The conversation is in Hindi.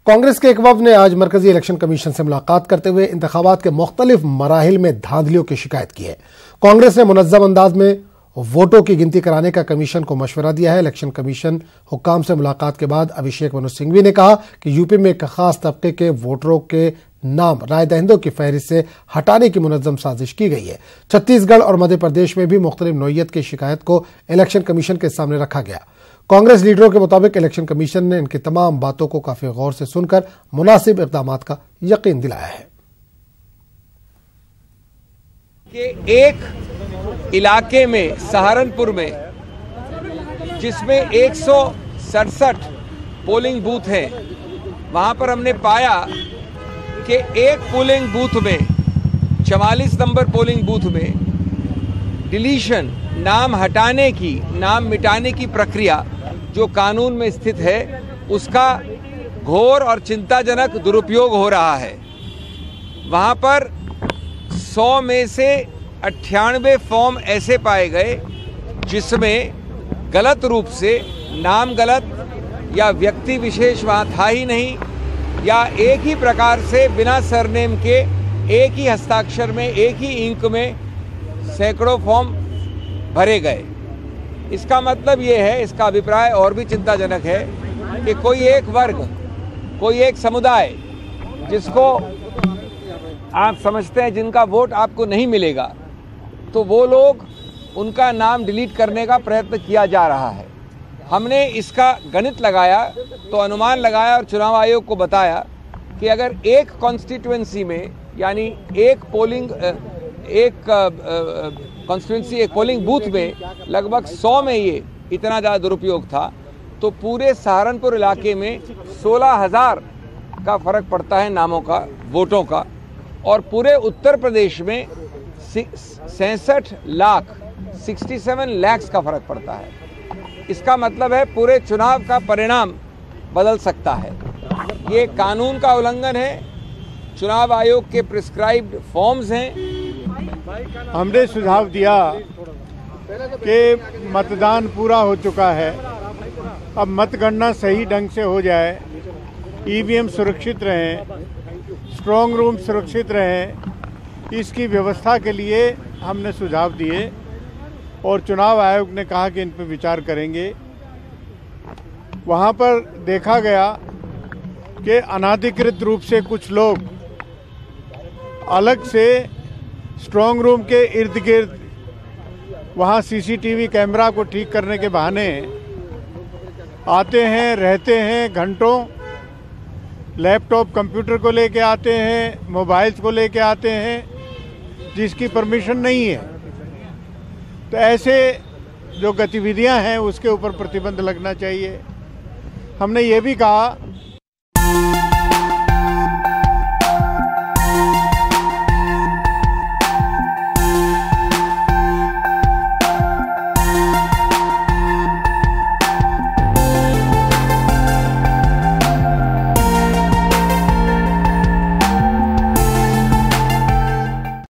कांग्रेस के एक वफ़द ने आज मरकजी इलेक्शन कमीशन से मुलाकात करते हुए इंतखाबात के मुख्तलिफ मराहिल में धांधलियों की शिकायत की है। कांग्रेस ने मुनज़्ज़म अंदाज में वोटों की गिनती कराने का कमीशन को मशवरा दिया है। इलेक्शन कमीशन हुक्काम से मुलाकात के बाद अभिषेक मनु सिंघवी ने कहा कि यूपी में एक खास तबके के वोटरों के नाम राय दहिंदों की फहरिस्त से हटाने की मुनज़्ज़म साजिश की गई है। छत्तीसगढ़ और मध्य प्रदेश में भी मुख्तलिफ नौइयत की शिकायत को इलेक्शन कमीशन के सामने रखा गया। कांग्रेस लीडरों के मुताबिक इलेक्शन कमीशन ने इनकी तमाम बातों को काफी गौर से सुनकर मुनासिब इक़दामात का यकीन दिलाया है कि एक इलाके में सहारनपुर में जिसमें 167 पोलिंग बूथ हैं, वहां पर हमने पाया कि एक पोलिंग बूथ में 44 नंबर पोलिंग बूथ में डिलीशन, नाम हटाने की, नाम मिटाने की प्रक्रिया जो कानून में स्थित है, उसका घोर और चिंताजनक दुरुपयोग हो रहा है। वहां पर 100 में से 98 फॉर्म ऐसे पाए गए जिसमें गलत रूप से नाम गलत या व्यक्ति विशेष वहां था ही नहीं, या एक ही प्रकार से बिना सरनेम के एक ही हस्ताक्षर में एक ही इंक में सैकड़ों फॉर्म भरे गए। इसका मतलब ये है, इसका अभिप्राय और भी चिंताजनक है कि कोई एक वर्ग, कोई एक समुदाय जिसको आप समझते हैं जिनका वोट आपको नहीं मिलेगा, तो वो लोग, उनका नाम डिलीट करने का प्रयत्न किया जा रहा है। हमने इसका गणित लगाया तो अनुमान लगाया और चुनाव आयोग को बताया कि अगर एक कॉन्स्टिट्यूएंसी में, यानी एक पोलिंग बूथ में लगभग 100 में ये इतना ज़्यादा दुरुपयोग था, तो पूरे सहारनपुर इलाके में 16,000 का फर्क पड़ता है नामों का, वोटों का, और पूरे उत्तर प्रदेश में 67 लाख 67 लाख का फर्क पड़ता है। इसका मतलब है पूरे चुनाव का परिणाम बदल सकता है। ये कानून का उल्लंघन है, चुनाव आयोग के प्रिस्क्राइब्ड फॉर्म्स हैं। हमने सुझाव दिया कि मतदान पूरा हो चुका है, अब मतगणना सही ढंग से हो जाए, ईवीएम सुरक्षित रहें, स्ट्रांग रूम सुरक्षित रहें, इसकी व्यवस्था के लिए हमने सुझाव दिए और चुनाव आयोग ने कहा कि इन पर विचार करेंगे। वहाँ पर देखा गया कि अनाधिकृत रूप से कुछ लोग अलग से स्ट्रांग रूम के इर्द गिर्द वहाँ सीसीटीवी कैमरा को ठीक करने के बहाने आते हैं, रहते हैं, घंटों लैपटॉप कंप्यूटर को लेके आते हैं, मोबाइल्स को लेके आते हैं, जिसकी परमिशन नहीं है। तो ऐसे जो गतिविधियां हैं उसके ऊपर प्रतिबंध लगना चाहिए। हमने ये भी कहा